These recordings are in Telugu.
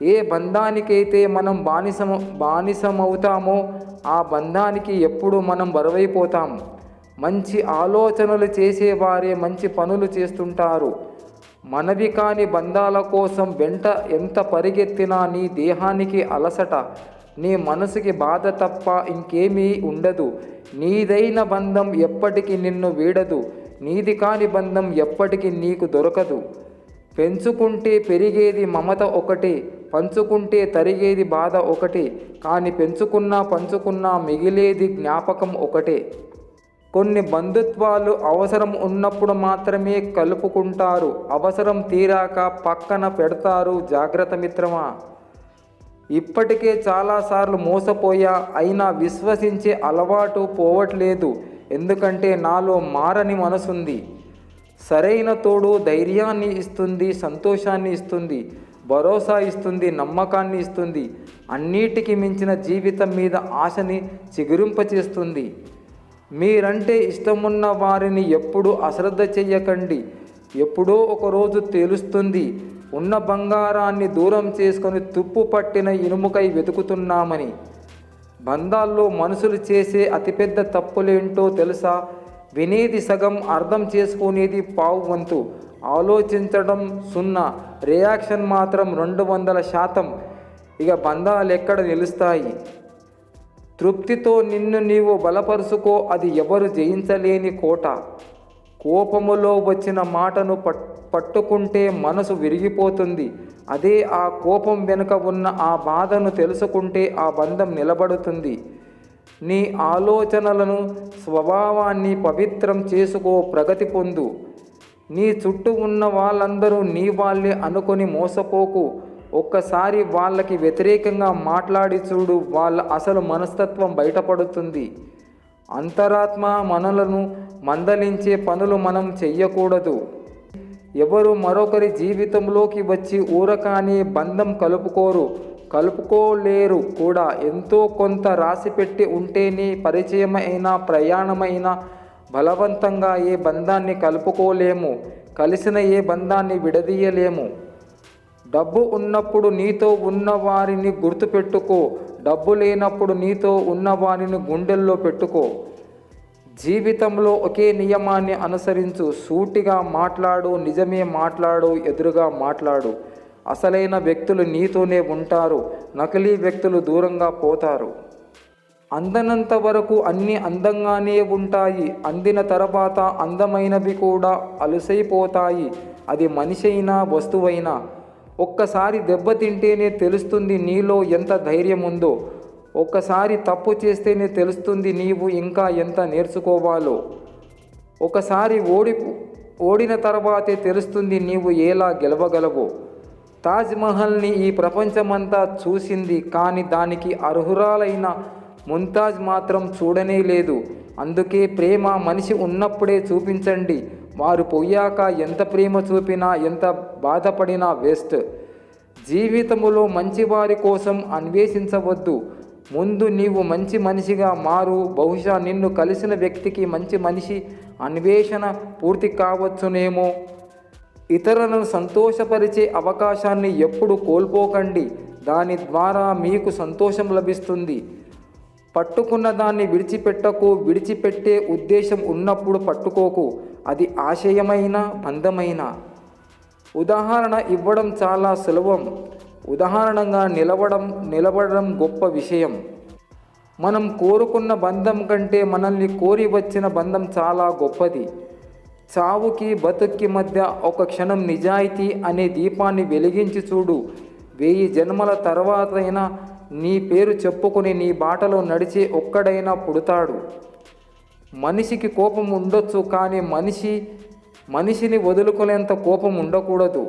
ఏ బంధానికైతే మనం బానిసమవుతామో ఆ బంధానికి ఎప్పుడు మనం బరువైపోతాం. మంచి ఆలోచనలు చేసేవారే మంచి పనులు చేస్తుంటారు. మనవి కాని బంధాల కోసం వెంట ఎంత పరిగెత్తినా నీ దేహానికి అలసట, నీ మనసుకి బాధ తప్ప ఇంకేమీ ఉండదు. నీదైన బంధం ఎప్పటికీ నిన్ను వీడదు. నీది కాని బంధం ఎప్పటికీ నీకు దొరకదు. పెంచుకుంటే పెరిగేది మమత ఒకటే, పంచుకుంటే తరిగేది బాధ ఒకటే. కానీ పంచుకున్నా మిగిలేది జ్ఞాపకం ఒకటే. కొన్ని బంధుత్వాలు అవసరం ఉన్నప్పుడు మాత్రమే కలుపుకుంటారు, అవసరం తీరాక పక్కన పెడతారు. జాగ్రత్త మిత్రమా. ఇప్పటికే చాలాసార్లు మోసపోయా, అయినా విశ్వసించే అలవాటు పోవట్లేదు. ఎందుకంటే నాలో మారని మనసుంది. సరైన తోడు ధైర్యాన్ని ఇస్తుంది, సంతోషాన్ని ఇస్తుంది, భరోసా ఇస్తుంది, నమ్మకాన్ని ఇస్తుంది. అన్నిటికీ మించిన జీవితం మీద ఆశని చిగురింపచేస్తుంది. మీరంటే ఇష్టమున్న వారిని ఎప్పుడూ అశ్రద్ధ చెయ్యకండి. ఎప్పుడో ఒకరోజు తెలుస్తుంది ఉన్న బంగారాన్ని దూరం చేసుకొని తుప్పు పట్టిన ఇనుముకై వెతుకుతున్నామని. బంధాల్లో మనుషులు చేసే అతిపెద్ద తప్పులేంటో తెలుసా? వినేది సగం, అర్థం చేసుకునేది పావు వంతు, ఆలోచించడం 0, రియాక్షన్ మాత్రం 200%. ఇక బంధాలు ఎక్కడ నిలుస్తాయి? తృప్తితో నిన్ను నీవు బలపరుచుకో, అది ఎవరు జయించలేని కోట. కోపములో వచ్చిన మాటను పట్టుకుంటే మనసు విరిగిపోతుంది. అదే ఆ కోపం వెనుక ఉన్న ఆ బాధను తెలుసుకుంటే ఆ బంధం నిలబడుతుంది. నీ ఆలోచనలను, స్వభావాన్ని పవిత్రం చేసుకో, ప్రగతి పొందు. నీ చుట్టూ ఉన్న వాళ్ళందరూ నీ వాళ్ళే అనుకొని మోసపోకు. ఒక్కసారి వాళ్ళకి వ్యతిరేకంగా మాట్లాడి చూడు, వాళ్ళ అసలు మనస్తత్వం బయటపడుతుంది. అంతరాత్మ మనలను మందలించే పనులు మనం చెయ్యకూడదు. ఎవరు మరొకరి జీవితంలోకి వచ్చి ఊరకాని బంధం కలుపుకోలేరు కూడా. ఎంతో కొంత రాసిపెట్టి ఉంటేనే పరిచయమైనా, ప్రయాణమైనా బలవంతంగా ఏ బంధాన్ని కలుపుకోలేము. కలిసిన ఏ బంధాన్ని విడదీయలేము. డబ్బు ఉన్నప్పుడు నీతో ఉన్న వారిని గుర్తుపెట్టుకో, డబ్బు లేనప్పుడు నీతో ఉన్న వారిని గుండెల్లో పెట్టుకో. జీవితంలో ఒకే నియమాన్ని అనుసరించు. సూటిగా మాట్లాడు, నిజమే మాట్లాడు, ఎదురుగా మాట్లాడు. అసలైన వ్యక్తులు నీతోనే ఉంటారు, నకిలీ వ్యక్తులు దూరంగా పోతారు. అందనంత వరకు అన్నీ అందంగానే ఉంటాయి, అందిన తర్వాత అందమైనవి కూడా అలుసైపోతాయి. అది మనిషి అయినా వస్తువైనా. ఒక్కసారి దెబ్బతింటేనే తెలుస్తుంది నీలో ఎంత ధైర్యం ఉందో. ఒక్కసారి తప్పు చేస్తేనే తెలుస్తుంది నీవు ఇంకా ఎంత నేర్చుకోవాలో. ఒకసారి ఓడిన తర్వాతే తెలుస్తుంది నీవు ఎలా గెలవగలవో. తాజ్మహల్ని ఈ ప్రపంచమంతా చూసింది, కానీ దానికి అర్హురాలైన ముంతాజ్ మాత్రం చూడనే లేదు. అందుకే ప్రేమ మనిషి ఉన్నప్పుడే చూపించండి. వారు పోయాక ఎంత ప్రేమ చూపినా, ఎంత బాధపడినా వేస్ట్. జీవితములో మంచివారి కోసం అన్వేషించవద్దు. ముందు నీవు మంచి మనిషిగా మారు. బహుశా నిన్ను కలిసిన వ్యక్తికి మంచి మనిషి అన్వేషణ పూర్తి కావచ్చునేమో. ఇతరులను సంతోషపరిచే అవకాశాన్ని ఎప్పుడు కోల్పోకండి. దాని ద్వారా మీకు సంతోషం లభిస్తుంది. పట్టుకున్న దాన్ని విడిచిపెట్టకు. విడిచిపెట్టే ఉద్దేశం ఉన్నప్పుడు పట్టుకోకు. అది ఆశయమైన, బంధమైన. ఉదాహరణ ఇవ్వడం చాలా సులభం, ఉదాహరణగా నిలబడడం గొప్ప విషయం. మనం కోరుకున్న బంధం కంటే మనల్ని కోరి వచ్చిన బంధం చాలా గొప్పది. చావుకి బతుక్కి మధ్య ఒక క్షణం నిజాయితీ అనే దీపాన్ని వెలిగించి చూడు. 1000 జన్మల తర్వాతైనా నీ పేరు చెప్పుకొని నీ బాటలో నడిచే ఒక్కడైనా పుడతాడు. మనిషికి కోపం ఉండొచ్చు, కానీ మనిషిని వదులుకునేంత కోపం ఉండకూడదు.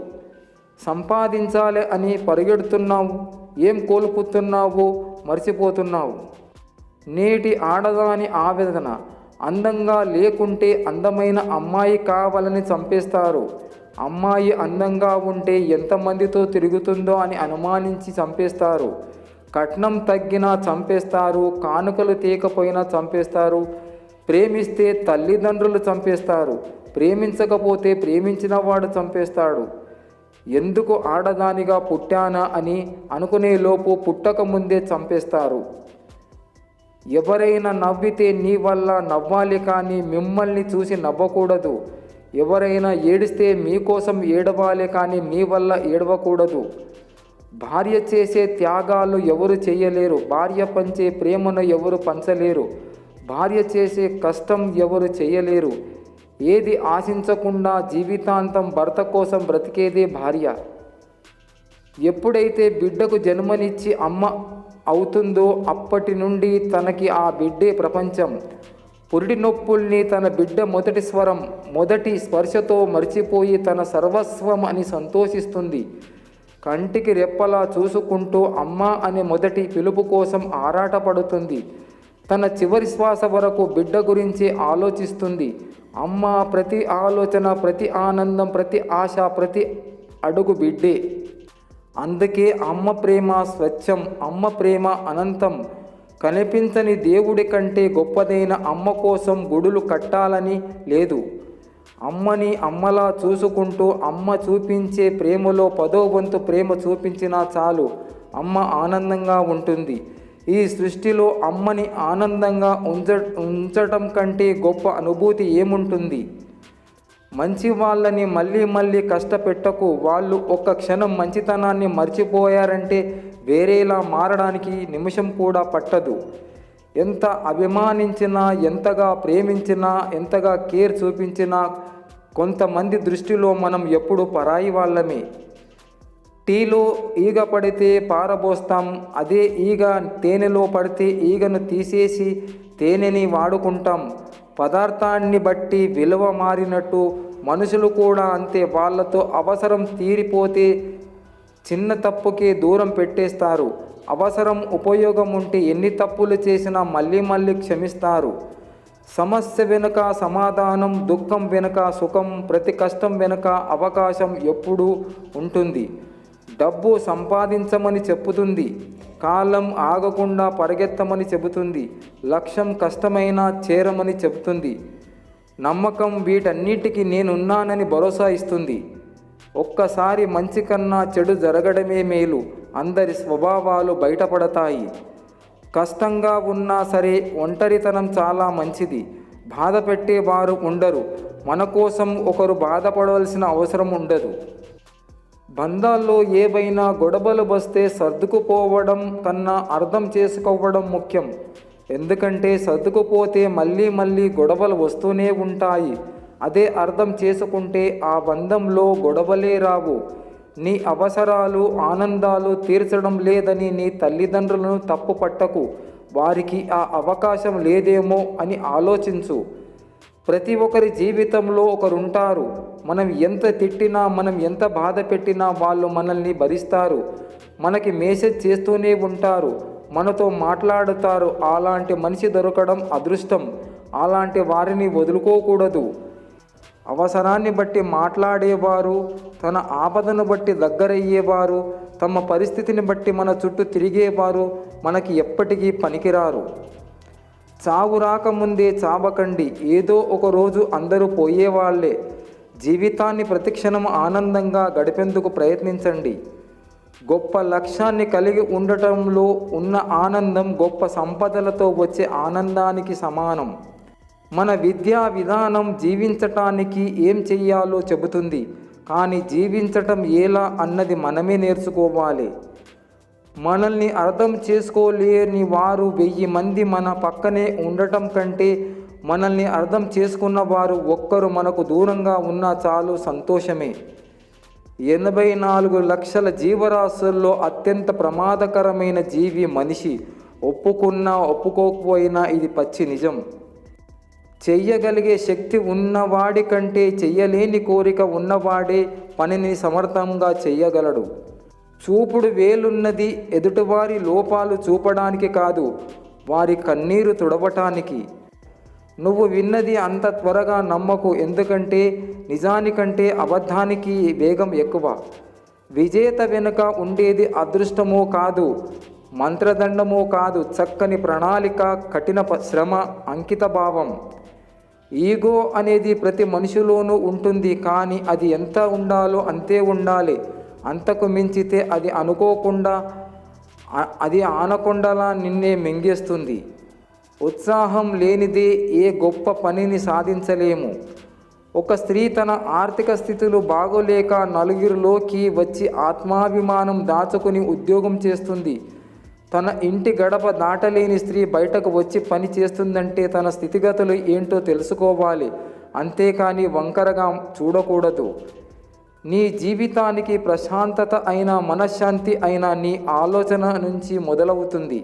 సంపాదించాలి అని పరిగెడుతున్నావు, ఏం కోల్పోతున్నావో మర్చిపోతున్నావు. నేటి ఆడదాని ఆవేదన, అందంగా లేకుంటే అందమైన అమ్మాయి కావాలని చంపేస్తారు. అమ్మాయి అందంగా ఉంటే ఎంతమందితో తిరుగుతుందో అని అనుమానించి చంపేస్తారు. కట్నం తగ్గినా చంపేస్తారు, కానుకలు తీయకపోయినా చంపేస్తారు. ప్రేమిస్తే తల్లిదండ్రులు చంపేస్తారు, ప్రేమించకపోతే ప్రేమించిన వాడు చంపేస్తాడు. ఎందుకు ఆడదానిగా పుట్టానా అని అనుకునేలోపు పుట్టక ముందే చంపేస్తారు. ఎవరైనా నవ్వితే నీ వల్ల నవ్వాలి కానీ మిమ్మల్ని చూసి నవ్వకూడదు. ఎవరైనా ఏడిస్తే మీకోసం ఏడవాలి కానీ మీ వల్ల ఏడవకూడదు. భార్య చేసే త్యాగాలు ఎవరు చేయలేరు. భార్య పంచే ప్రేమను ఎవరు పంచలేరు. భార్య చేసే కష్టం ఎవరు చేయలేరు. ఏది ఆశించకుండా జీవితాంతం భర్త కోసం బ్రతికేదే భార్య. ఎప్పుడైతే బిడ్డకు జన్మనిచ్చి అమ్మ అవుతుందో అప్పటి నుండి తనకి ఆ బిడ్డే ప్రపంచం. పురిటి నొప్పుల్ని తన బిడ్డ మొదటి స్వరం, మొదటి స్పర్శతో మర్చిపోయి తన సర్వస్వం అని సంతోషిస్తుంది. కంటికి రెప్పలా చూసుకుంటూ అమ్మ అనే మొదటి పిలుపు కోసం ఆరాటపడుతుంది. తన చివరి శ్వాస వరకు బిడ్డ గురించి ఆలోచిస్తుంది. అమ్మ ప్రతి ఆలోచన, ప్రతి ఆనందం, ప్రతి ఆశ, ప్రతి అడుగు బిడ్డే. అందుకే అమ్మ ప్రేమ స్వచ్ఛం, అమ్మ ప్రేమ అనంతం. కనిపించని దేవుడి కంటే గొప్పదైన అమ్మ కోసం గుడులు కట్టాలని లేదు. అమ్మని అమ్మలా చూసుకుంటూ అమ్మ చూపించే ప్రేమలో 10వ వంతు ప్రేమ చూపించినా చాలు, అమ్మ ఆనందంగా ఉంటుంది. ఈ సృష్టిలో అమ్మని ఆనందంగా ఉంచటం కంటే గొప్ప అనుభూతి ఏముంటుంది? మంచి వాళ్ళని మళ్ళీ మళ్ళీ కష్టపెట్టకు. వాళ్ళు ఒక్క క్షణం మంచితనాన్ని మర్చిపోయారంటే వేరేలా మారడానికి నిమిషం కూడా పట్టదు. ఎంత అభిమానించినా, ఎంతగా ప్రేమించినా, ఎంతగా కేర్ చూపించినా కొంతమంది దృష్టిలో మనం ఎప్పుడు పరాయి వాళ్ళమే. టీలో ఈగ పడితే పారబోస్తాం, అదే ఈగ తేనెలో పడితే ఈగను తీసేసి తేనెని వాడుకుంటాం. పదార్థాన్ని బట్టి విలువ మారినట్టు మనుషులు కూడా అంతే. వాళ్ళతో అవసరం తీరిపోతే చిన్న తప్పుకే దూరం పెట్టేస్తారు. అవసరం ఉపయోగం ఉంటే ఎన్ని తప్పులు చేసినా మళ్ళీ మళ్ళీ క్షమిస్తారు. సమస్య వెనుక సమాధానం, దుఃఖం వెనుక సుఖం, ప్రతి కష్టం వెనుక అవకాశం ఎప్పుడూ ఉంటుంది. డబ్బు సంపాదించమని చెప్పుతుంది, కాలం ఆగకుండా పరిగెత్తమని చెబుతుంది, లక్ష్యం కష్టమైనా చేరమని చెబుతుంది. నమ్మకం వీటన్నిటికీ నేనున్నానని భరోసా ఇస్తుంది. ఒక్కసారి మంచి కన్నా చెడు జరగడమే మేలు. అందరి స్వభావాలు బయటపడతాయి. కష్టంగా ఉన్నా సరే ఒంటరితనం చాలా మంచిది. బాధ పెట్టేవారు ఉండరు. మన కోసం ఒకరు బాధపడవలసిన అవసరం ఉండదు. బంధాల్లో ఏవైనా గొడవలు వస్తే సర్దుకుపోవడం కన్నా అర్థం చేసుకోవడం ముఖ్యం. ఎందుకంటే సర్దుకుపోతే మళ్ళీ మళ్ళీ గొడవలు వస్తూనే ఉంటాయి. అదే అర్థం చేసుకుంటే ఆ బంధంలో గొడవలే రావు. నీ అవసరాలు, ఆనందాలు తీర్చడం లేదని నీ తల్లిదండ్రులను తప్పు పట్టకు. వారికి ఆ అవకాశం లేదేమో అని ఆలోచించు. ప్రతి ఒక్కరి జీవితంలో ఒకరుంటారు. మనం ఎంత తిట్టినా, మనం ఎంత బాధ పెట్టినా వాళ్ళు మనల్ని భరిస్తారు. మనకి మెసేజ్ చేస్తూనే ఉంటారు, మనతో మాట్లాడుతారు. అలాంటి మనిషి దొరకడం అదృష్టం. అలాంటి వారిని వదులుకోకూడదు. అవసరాన్ని బట్టి మాట్లాడేవారు, తన ఆపదను బట్టి దగ్గరయ్యేవారు, తమ పరిస్థితిని బట్టి మన చుట్టూ తిరిగేవారు మనకి ఎప్పటికీ పనికిరారు. చావు రాకముందే చావకండి. ఏదో ఒక రోజు అందరూ పోయేవాళ్లే. జీవితాన్ని ప్రతిక్షణం ఆనందంగా గడిపేందుకు ప్రయత్నించండి. గొప్ప లక్ష్యాన్ని కలిగి ఉండటంలో ఉన్న ఆనందం గొప్ప సంపదలతో వచ్చే ఆనందానికి సమానం. మన విద్యా విధానం జీవించటానికి ఏం చెయ్యాలో చెబుతుంది, కానీ జీవించటం ఎలా అన్నది మనమే నేర్చుకోవాలి. మనల్ని అర్థం చేసుకోలేని వారు 1000 మంది మన పక్కనే ఉండటం కంటే మనల్ని అర్థం చేసుకున్న వారు ఒక్కరు మనకు దూరంగా ఉన్నా చాలు సంతోషమే. 84 లక్షల జీవరాశుల్లో అత్యంత ప్రమాదకరమైన జీవి మనిషి. ఒప్పుకున్నా ఒప్పుకోకపోయినా ఇది పచ్చి నిజం. చెయ్యగలిగే శక్తి ఉన్నవాడి కంటే చెయ్యలేని కోరిక ఉన్నవాడే పనిని సమర్థంగా చెయ్యగలడు. చూపుడు వేలున్నది ఎదుటివారి లోపాలు చూపడానికి కాదు, వారి కన్నీరు తుడవటానికి. నువ్వు విన్నది అంత త్వరగా నమ్మకు, ఎందుకంటే నిజానికంటే అబద్ధానికి వేగం ఎక్కువ. విజేత వెనుక ఉండేది అదృష్టమో కాదు, మంత్రదండమో కాదు, చక్కని ప్రణాళిక, కఠిన శ్రమ, అంకిత భావం. ఈగో అనేది ప్రతి మనిషిలోనూ ఉంటుంది, కానీ అది ఎంత ఉండాలో అంతే ఉండాలి. అంతకు మించితే అది అనుకోకుండా అది ఆనకొండలా నిన్నే మింగేస్తుంది. ఉత్సాహం లేనిదే ఏ గొప్ప పనిని సాధించలేము. ఒక స్త్రీ తన ఆర్థిక స్థితులు బాగోలేక నలుగురిలోకి వచ్చి ఆత్మాభిమానం దాచుకుని ఉద్యోగం చేస్తుంది. తన ఇంటి గడప దాటలేని స్త్రీ బయటకు వచ్చి పని చేస్తుందంటే తన స్థితిగతులు ఏంటో తెలుసుకోవాలి, అంతేకాని వంకరగా చూడకూడదు. నీ జీవితానికి ప్రశాంతత అయినా మనశ్శాంతి అయినా నీ ఆలోచన నుంచి మొదలవుతుంది.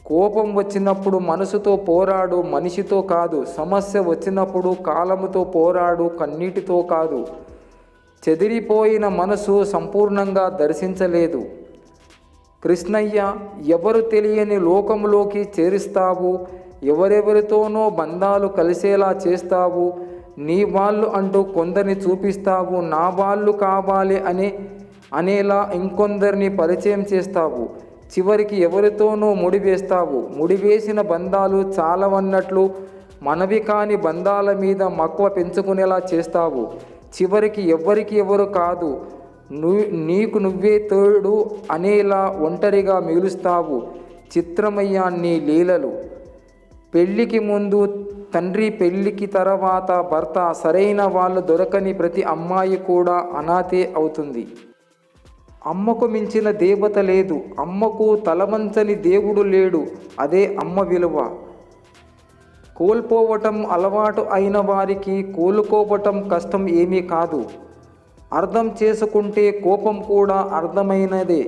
కోపం వచ్చినప్పుడు మనసుతో పోరాడు, మనిషితో కాదు. సమస్య వచ్చినప్పుడు కాలముతో పోరాడు, కన్నీటితో కాదు. చెదిరిపోయిన మనసు సంపూర్ణంగా దర్శించలేదు. కృష్ణయ్య, ఎవరు తెలియని లోకంలోకి చేరుస్తావు, ఎవరెవరితోనో బంధాలు కలిసేలా చేస్తావు, నీ వాళ్ళు అంటూ కొందరిని చూపిస్తావు, నా వాళ్ళు కావాలి అనేలా ఇంకొందరిని పరిచయం చేస్తావు. చివరికి ఎవరితోనో ముడివేస్తావు. ముడివేసిన బంధాలు చాలవన్నట్లు మనవి కాని బంధాల మీద మక్కువ పెంచుకునేలా చేస్తావు. చివరికి ఎవ్వరికి ఎవరు కాదు, నీకు నువ్వే తోడు అనేలా ఒంటరిగా మిగులుస్తావు. చిత్రమయ్యా నీ లీలలు. పెళ్ళికి ముందు తండ్రి, పెళ్ళికి తర్వాత భర్త, సరైన వాళ్ళు దొరకని ప్రతి అమ్మాయి కూడా అనాథే అవుతుంది. అమ్మకు మించిన దేవత లేదు, అమ్మకు తలవంచని దేవుడు లేడు. అదే అమ్మ విలువ. కోల్పోవటం అలవాటు అయిన వారికి కోలుకోవటం కష్టం ఏమీ కాదు. అర్థం చేసుకుంటే కోపం కూడా అర్థమైనదే.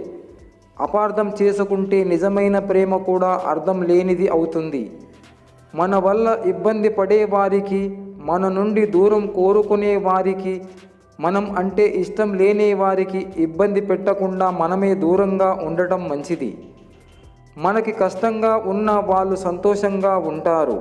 అపార్థం చేసుకుంటే నిజమైన ప్రేమ కూడా అర్థం లేనిది అవుతుంది. మన వల్ల ఇబ్బంది పడేవారికి, మన నుండి దూరం కోరుకునే వారికి, మనం అంటే ఇష్టం లేని వారికి ఇబ్బంది పెట్టకుండా మనమే దూరంగా ఉండటం మంచిది. మనకి కష్టంగా ఉన్న వాళ్ళు సంతోషంగా ఉంటారు.